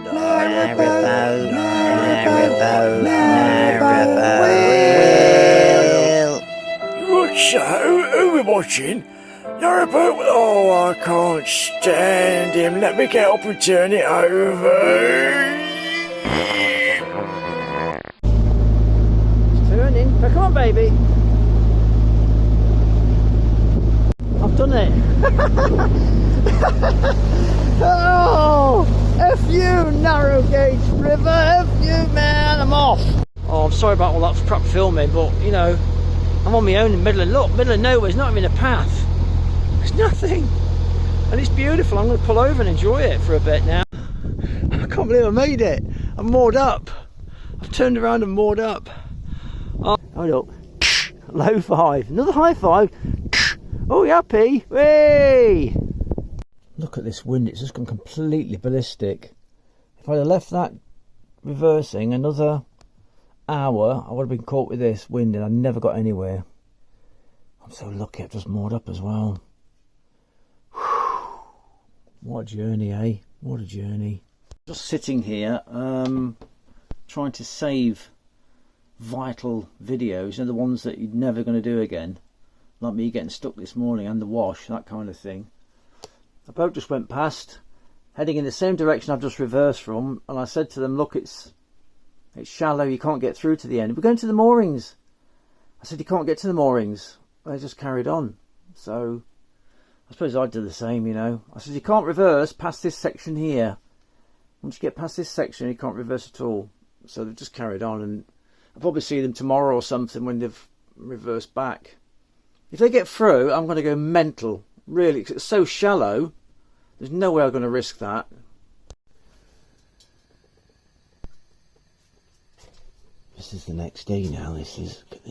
NarrowboatWill. So, who are we watching? NarrowboatWill. Oh, I can't stand him. Let me get up and turn it over. It's turning. Come on, baby. I've done it. Oh, F you, narrow gauge river. F you, man. I'm off. Oh, I'm sorry about all that crap filming, but you know, I'm on my own in the middle of nowhere. There's not even a path. There's nothing, and it's beautiful. I'm going to pull over and enjoy it for a bit now. I can't believe I made it. I'm moored up. I've turned around and moored up. Oh, hold up. Low five. Another high five. Oh, you happy? Hey! Look at this wind. It's just gone completely ballistic. If I'd have left that reversing another hour, I would have been caught with this wind and I never got anywhere. I'm so lucky I've just moored up as well. Whew. What a journey, eh? What a journey. Just sitting here trying to save vital videos, you know, the ones that you're never going to do again, like me getting stuck this morning and the wash, that kind of thing. A boat just went past heading in the same direction I've just reversed from, and I said to them, look, it's shallow, you can't get through to the end. We're going to the moorings. I said, you can't get to the moorings. They just carried on. So I suppose I'd do the same, you know. I said, you can't reverse past this section here. Once you get past this section, you can't reverse at all. So they've just carried on, and I'll probably see them tomorrow or something when they've reversed back. If they get through, I'm going to go mental, really, because it's so shallow. There's no way I'm going to risk that. This is the next day now. This is, look at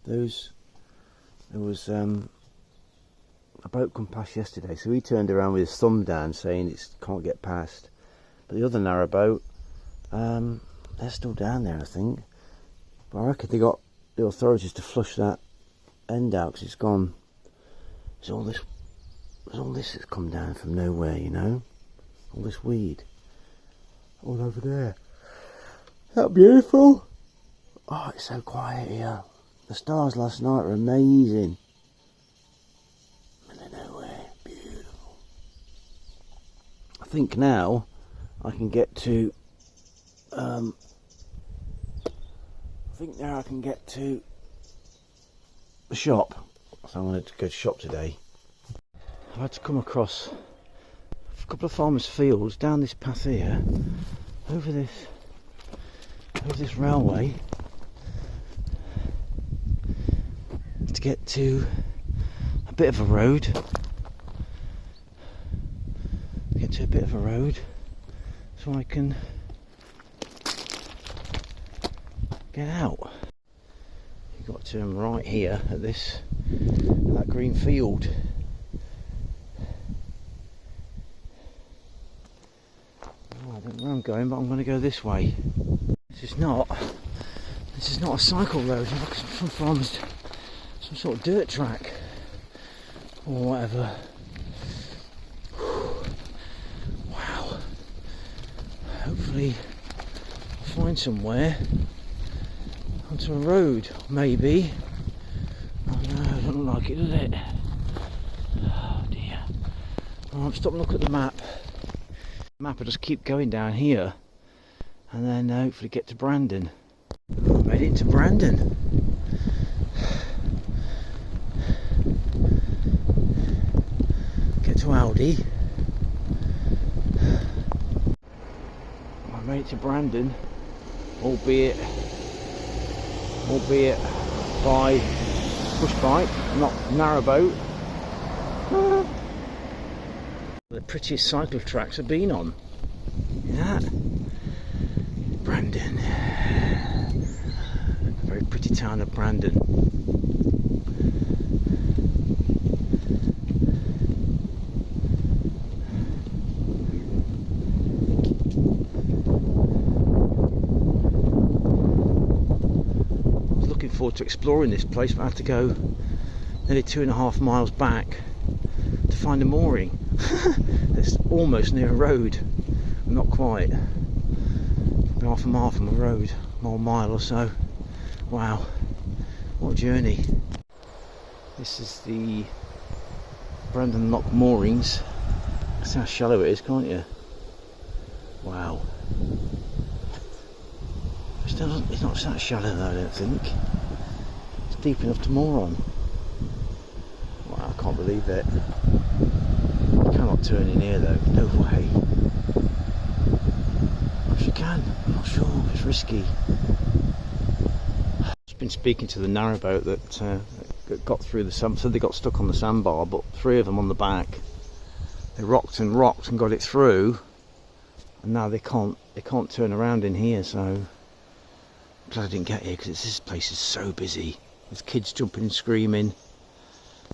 this. There was a boat come past yesterday, so he turned around with his thumb down saying it can't get past. But the other narrowboat, they're still down there, I think. But I reckon they got the authorities to flush that end out because it's gone. There's all this that's come down from nowhere, you know. All this weed. All over there. Isn't that beautiful? Oh, it's so quiet here. The stars last night were amazing. Middle of nowhere, beautiful. I think now I can get to the shop. So I'm going to go to shop today. I've had to come across a couple of farmers' fields down this path here, over this railway, to get to a bit of a road. So I can get out. You've got to turn right here at that green field. Oh, I don't know where I'm going, but I'm going to go this way. This is not a cycle road. Look, some farmers, some sort of dirt track or whatever. Wow. Hopefully I'll find somewhere onto a road, maybe. Oh no, it doesn't look like it, does it? Oh dear. Well, stop and look at the map. The map will just keep going down here and then hopefully get to Brandon. Oh, I made it into Brandon. Get to Aldi. I made it to Brandon, albeit by push bike, not narrowboat. The prettiest cycle tracks I've been on. Yeah, Brandon, a very pretty town of Brandon. I was looking forward to exploring this place, but I had to go nearly 2.5 miles back to find a mooring. It's almost near a road, not quite. Half a mile from a road, a mile or so. Wow, what a journey. This is the Brandon Lock moorings. See how shallow it is, can't you? Wow. It's not that shallow though, I don't think. It's deep enough to moor on. Wow, I can't believe it. You cannot turn in here though, no way. Perhaps you can, I'm not sure, it's risky. I've just been speaking to the narrowboat that got through the sand, so they got stuck on the sandbar, but 3 of them on the back. They rocked and got it through, and now they can't turn around in here, so I'm glad I didn't get here, because this place is so busy. There's kids jumping and screaming,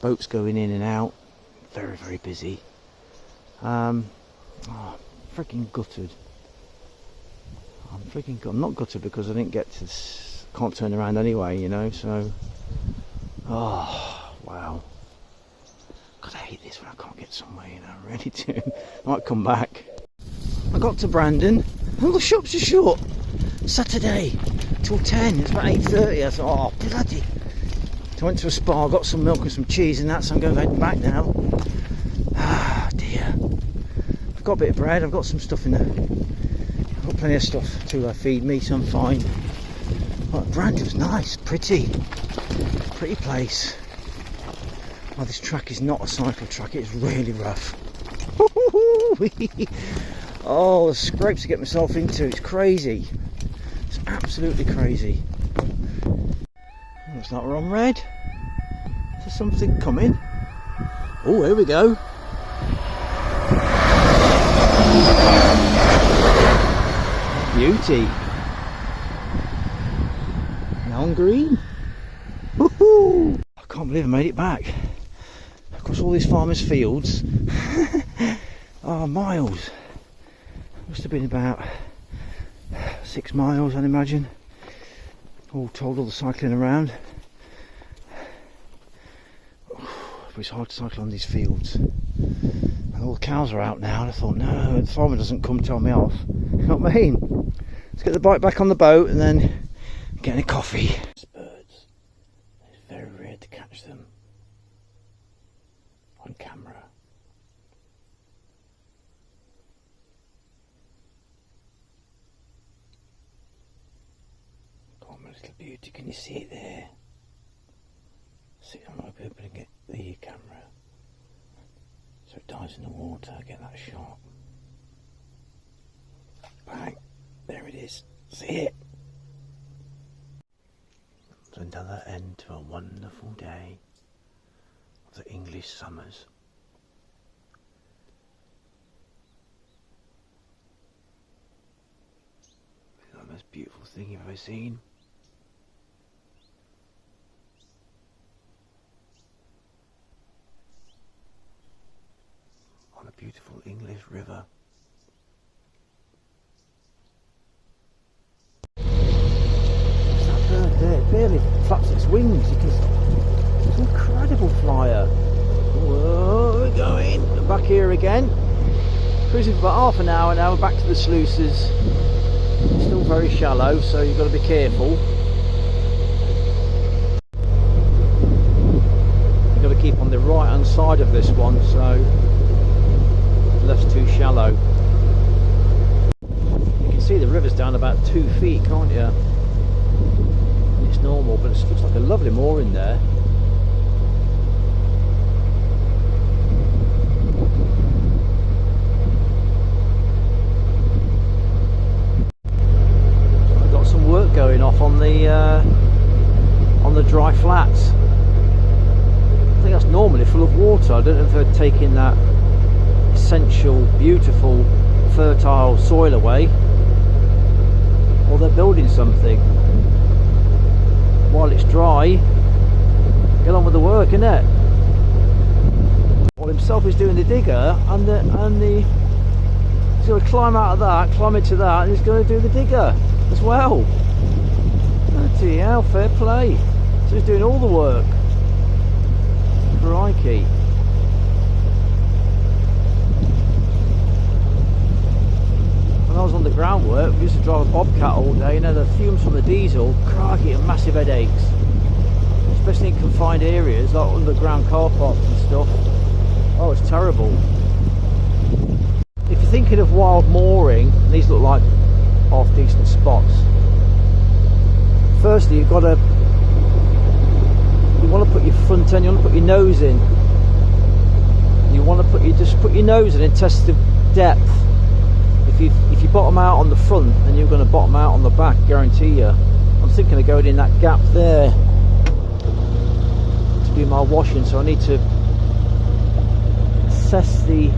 boats going in and out, very, very busy. Freaking gutted. I'm not gutted because I didn't get to can't turn around anyway, you know, so oh wow, God, I hate this when I can't get somewhere, you know, I really do. I might come back. I got to Brandon, all the shops are shut Saturday till 10. It's about 8:30. I thought, oh bloody. So I went to a spa, got some milk and some cheese and that, so I'm going back now. Ah dear. I've got a bit of bread, I've got some stuff in there. I've got plenty of stuff to feed me, so I'm fine. Oh, Brandon's nice, pretty place. Oh, this track is not a cycle track, it's really rough. Oh, the scrapes to get myself into, it's crazy. It's absolutely crazy. Looks like we're on red. Is there something coming? Oh, here we go. Beauty. Now on green. Woohoo! I can't believe I made it back. Across all these farmers' fields. Oh, miles. Must have been about 6 miles, I'd imagine. All told, all the cycling around. But it's hard to cycle on these fields. And all the cows are out now, and I thought, no, the farmer doesn't come tell me off. You know what I mean? Let's get the bike back on the boat and then get a coffee. Birds. It's very rare to catch them on camera. Oh, my little beauty, can you see it there? See, I might be able to get the camera so it dives in the water, get that shot. Bang, there it is, see it? It's another end to a wonderful day of the English summers. It's the most beautiful thing you've ever seen. On a beautiful English river. It's that bird there, it barely flaps its wings. It's an incredible flyer. Whoa, we're going. We're back here again. Cruising for about half an hour now, we're back to the sluices. Still very shallow, so you've got to be careful. You've got to keep on the right hand side of this one, so left's too shallow. You can see the river's down about 2 feet, can't you? It's normal, but it looks like a lovely mooring there. I've got some work going off on the dry flats. I think that's normally full of water. I don't know if they're taking that essential, beautiful, fertile soil away, or they're building something. While it's dry, get on with the work, innit? Well, himself is doing the digger, and he's going to climb out of that, climb into that, and he's going to do the digger as well. Bloody hell, fair play. So he's doing all the work. risky. When I was on the groundwork, we used to drive a bobcat all day. You know, the fumes from the diesel, crikey, and massive headaches. Especially in confined areas like underground car parks and stuff. Oh, it's terrible. If you're thinking of wild mooring, these look like half decent spots. Firstly, you want to put your front end, you want to put your nose in. You want to just put your nose in and test the depth. If you bottom out on the front, then you're going to bottom out on the back, guarantee you. I'm thinking of going in that gap there to do my washing, so I need to assess the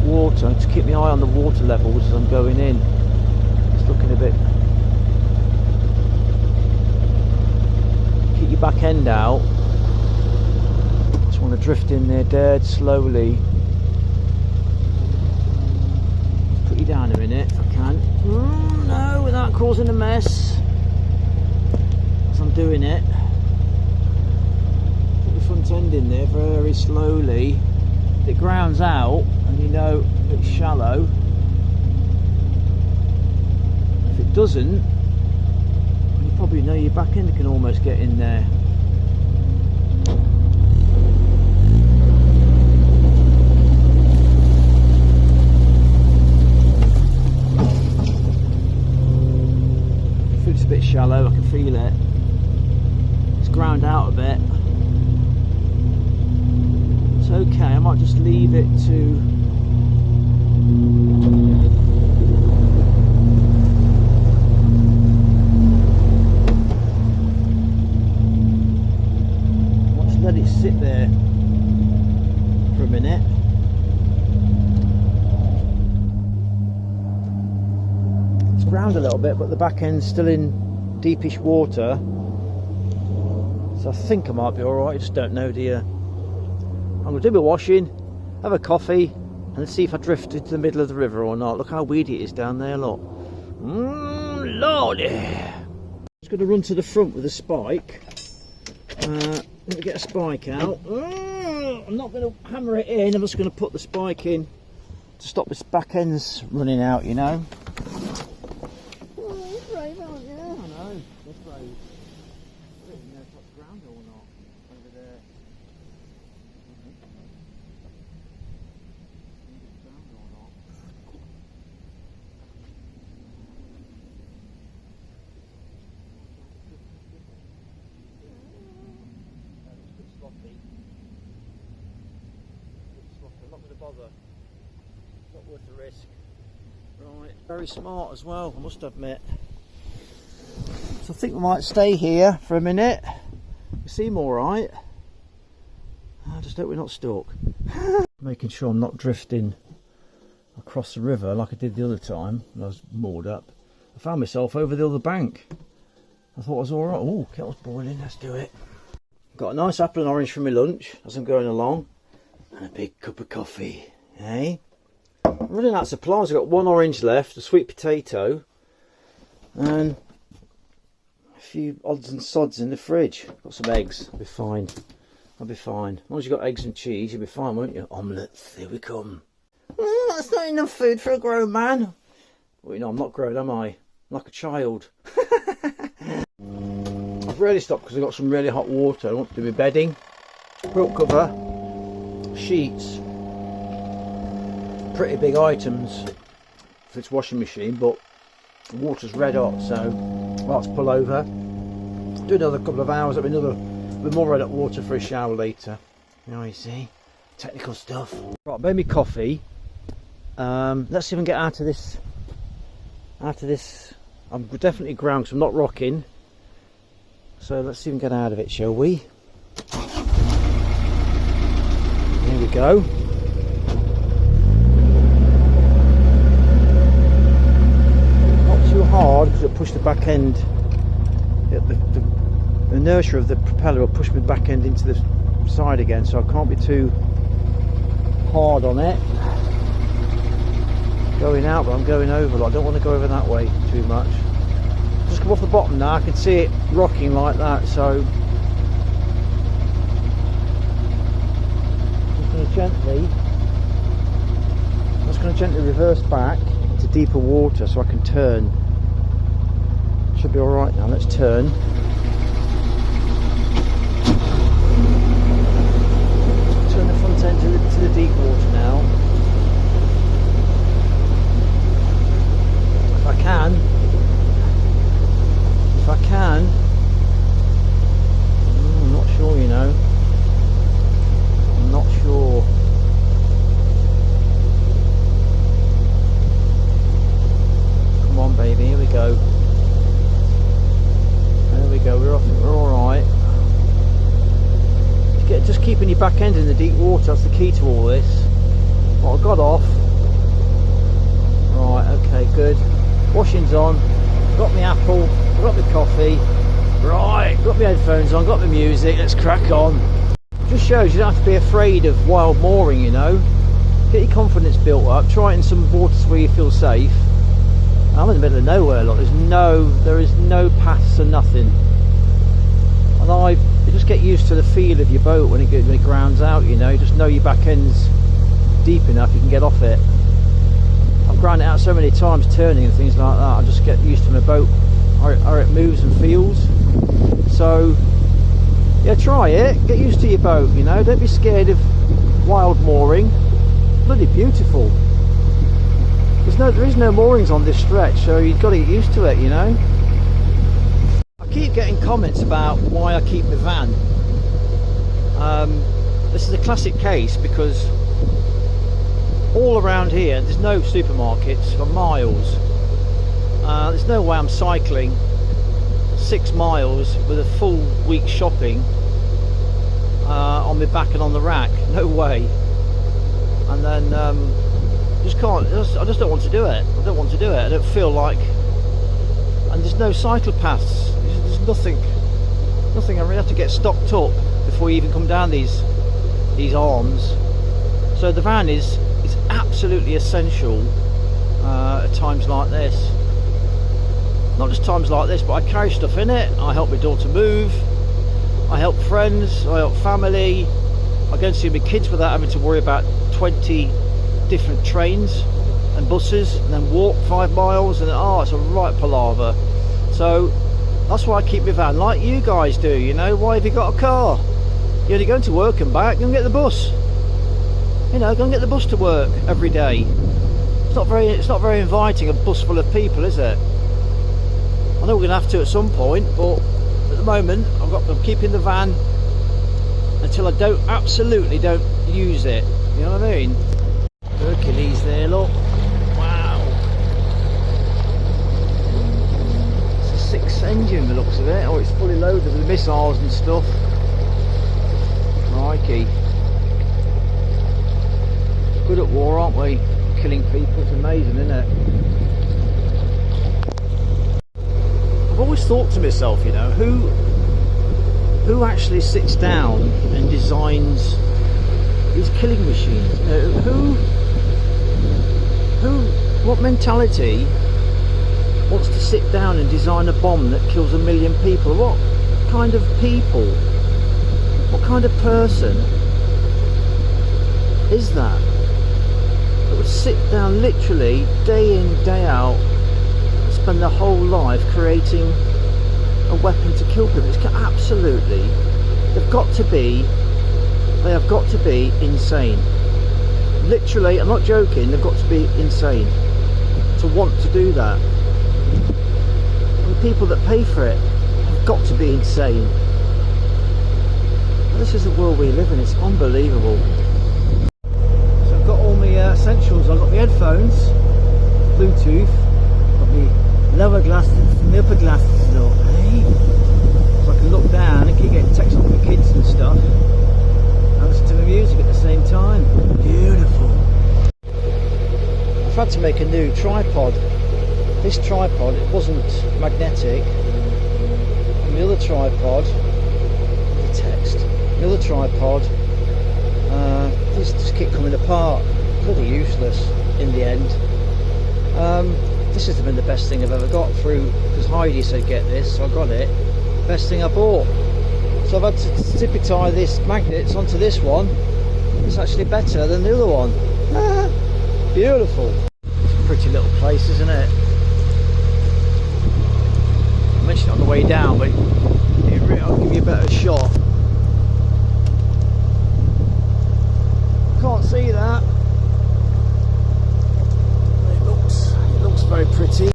water to keep my eye on the water levels as I'm going in. It's looking a bit. Keep your back end out. Just want to drift in there dead slowly. Put you down a minute if I can. No, without causing a mess. As I'm doing it. Put the front end in there very slowly. If it grounds out and you know it's shallow. If it doesn't, you probably know your back end can almost get in there. It's a bit shallow, I can feel it. It's ground out a bit. It's okay, I might just leave it to let it sit there for a minute. It's ground a little bit, but the back end's still in deepish water, so I think I might be alright. I just don't know, dear. I'm going to do my washing, have a coffee, and see if I drift into the middle of the river or not. Look how weedy it is down there, look. Lordy! I'm just going to run to the front with a spike. Let me get a spike out. I'm not going to hammer it in, I'm just going to put the spike in to stop this back end's running out, you know. Oh, you're brave, aren't you? I know, you're brave. I don't even know if that's ground or not over there. Ground or not. Sloppy. I'm not going to bother. Not worth the risk. Right, very smart as well, I must admit. So I think we might stay here for a minute. You seem alright. I just hope we're not stuck. Making sure I'm not drifting across the river like I did the other time when I was moored up. I found myself over the other bank. I thought I was alright. Oh, kettle's boiling, let's do it. Got a nice apple and orange for my lunch as I'm going along, and a big cup of coffee, eh? I'm running out of supplies. I've got one orange left, a sweet potato, and a few odds and sods in the fridge. Got some eggs, I'll be fine. I'll be fine. As long as you've got eggs and cheese, you'll be fine, won't you? Omelettes, here we come. That's not enough food for a grown man. Well, you know, I'm not grown, am I? I'm like a child. I've really stopped because I've got some really hot water. I want to do my bedding, quilt cover, sheets, pretty big items for this washing machine, but the water's red hot, so I'll have to pull over, do another couple of hours, I'll be more red hot water for a shower later. You know, you see, technical stuff. Right, made me coffee. Let's see if I can get out of this. I'm definitely ground because I'm not rocking. So let's see if we can get out of it, shall we? Here we go. Not too hard because it'll push the back end. The inertia of the propeller will push my back end into the side again, so I can't be too hard on it. Going out, but I'm going over. I don't want to go over that way too much. Just come off the bottom now, I can see it rocking like that, so gently reverse back to deeper water so I can turn. Should be alright now, let's turn. Turn the front end to the deep water now. If I can. I'm not sure, you know. I'm not sure. Come on, baby, here we go. There we go, we're off, we're alright. Just keeping your back end in the deep water, that's the key to all this. Well, I got off. Right, okay, good. Washing's on, got my apple, got my coffee. Right, got my headphones on, got my music, let's crack on. Just shows you don't have to be afraid of wild mooring, you know. Get your confidence built up, try it in some waters where you feel safe. I'm in the middle of nowhere, look, there is no paths or nothing. And you just get used to the feel of your boat when it grounds out, you know. You just know your back end's deep enough, you can get off it. I've ground it out so many times turning and things like that, I just get used to my boat, how it moves and feels. So, yeah, try it, get used to your boat, you know. Don't be scared of wild mooring, bloody beautiful. There is no moorings on this stretch, so you've got to get used to it, you know. I keep getting comments about why I keep my van. This is a classic case because all around here there's no supermarkets for miles. There's no way I'm cycling 6 miles with a full week's shopping on my back and on the rack. No way. And then I just don't want to do it. I don't feel like, and there's no cycle paths. There's nothing. I really have to get stocked up before you even come down these arms. So the van is absolutely essential at times like this. Not just times like this, but I carry stuff in it. I help my daughter move. I help friends. I help family. I go and see my kids without having to worry about 20 different trains and buses, and then walk 5 miles, and it's a right palaver. So that's why I keep my van, like you guys do, you know. Why have you got a car? You're only going to work and back, go and get the bus. You know, go and get the bus to work every day. It's not very inviting, a bus full of people, is it? I know we're going to have to at some point, but at the moment I'm keeping the van until I absolutely don't use it. You know what I mean? Hercules there, look. Wow. It's a 6 engine, the looks of it. Oh, it's fully loaded with missiles and stuff. Crikey. Good at war, aren't we? Killing people, it's amazing, isn't it? I've always thought to myself, you know, who actually sits down and designs these killing machines? You know, what mentality wants to sit down and design a bomb that kills 1 million people? What kind of people? What kind of person is that? That would sit down literally day in, day out, and spend their whole life creating a weapon to kill people? It's absolutely, they have got to be insane. Literally, I'm not joking, they've got to be insane to want to do that. And the people that pay for it have got to be insane. This is the world we live in, it's unbelievable. So I've got all my essentials. I've got my headphones, Bluetooth, got my lower glasses, my upper glasses, look, hey? So I can look down and keep getting texts off my kids and stuff. Listen to the music at the same time. Beautiful. I've had to make a new tripod. This tripod, it wasn't magnetic. And the other tripod, the text, the other tripod, these just keep coming apart. Bloody useless in the end. This has been the best thing I've ever got through, because Heidi said get this, so I got it. Best thing I bought. So I've had to tippy tie this magnets onto this one. It's actually better than the other one. Beautiful. It's a pretty little place, isn't it? I mentioned it on the way down, but I'll give you a better shot. Can't see that. It looks very pretty.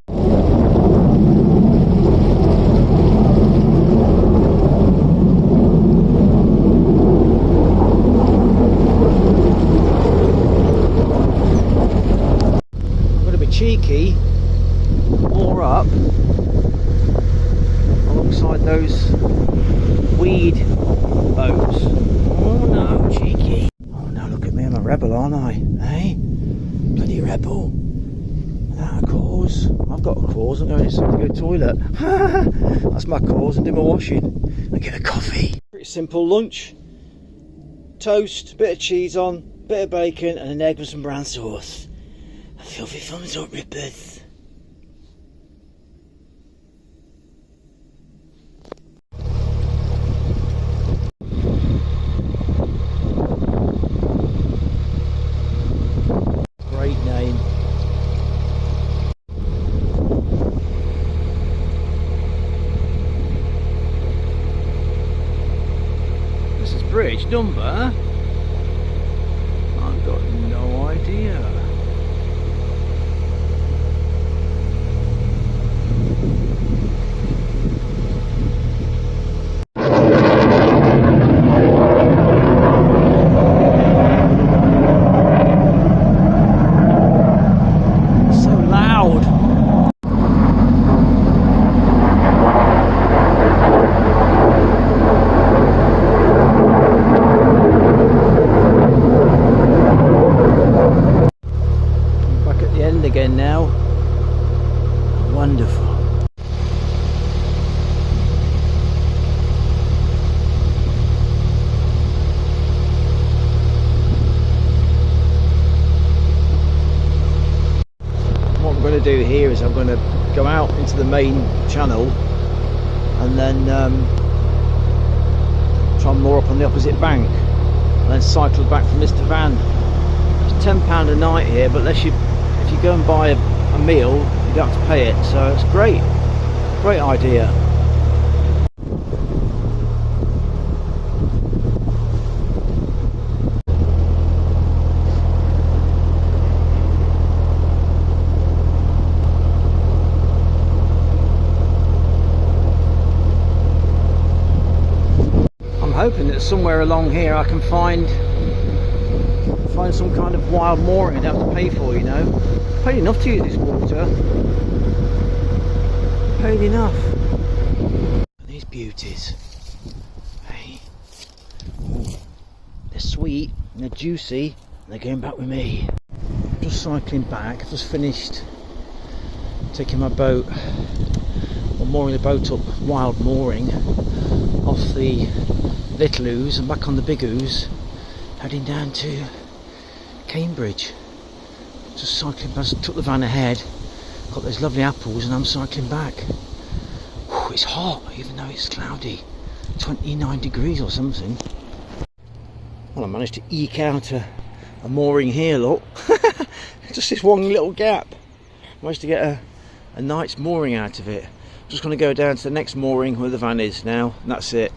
I'm going to be cheeky, moor up alongside those weed boats. Oh no, cheeky. Oh no, look at me, I'm a rebel, aren't I? Eh? Bloody rebel. Without a cause. I've got a cause, I'm going inside to go to the toilet. That's my cause, and do my washing. And get a coffee. Pretty simple lunch. Toast, bit of cheese on, bit of bacon, and an egg with some brown sauce. A filthy thumbs up, rippers. Great name. This is bridge number. I've got no idea. Again now. Wonderful. What I'm going to do here is I'm going to go out into the main channel and then try and moor up on the opposite bank and then cycle back from Mr. Van. It's £10 a night here, but if you go and buy a meal, you don't have to pay it, so it's great idea. I'm hoping that somewhere along here I can find some kind of wild mooring I'd have to pay for, you know. Paid enough to use this water. Paid enough. These beauties. Hey. They're sweet, and they're juicy, and they're going back with me. I'm just cycling back. I've just finished taking my boat, or mooring the boat up wild mooring off the Little Ouse and back on the Big Ouse, heading down to Cambridge. Just cycling past, took the van ahead, got those lovely apples, and I'm cycling back. Whew, it's hot even though it's cloudy, 29 degrees or something. Well, I managed to eke out a mooring here, look. Just this one little gap. Managed to get a night's mooring out of it. I'm just going to go down to the next mooring where the van is now, and that's it.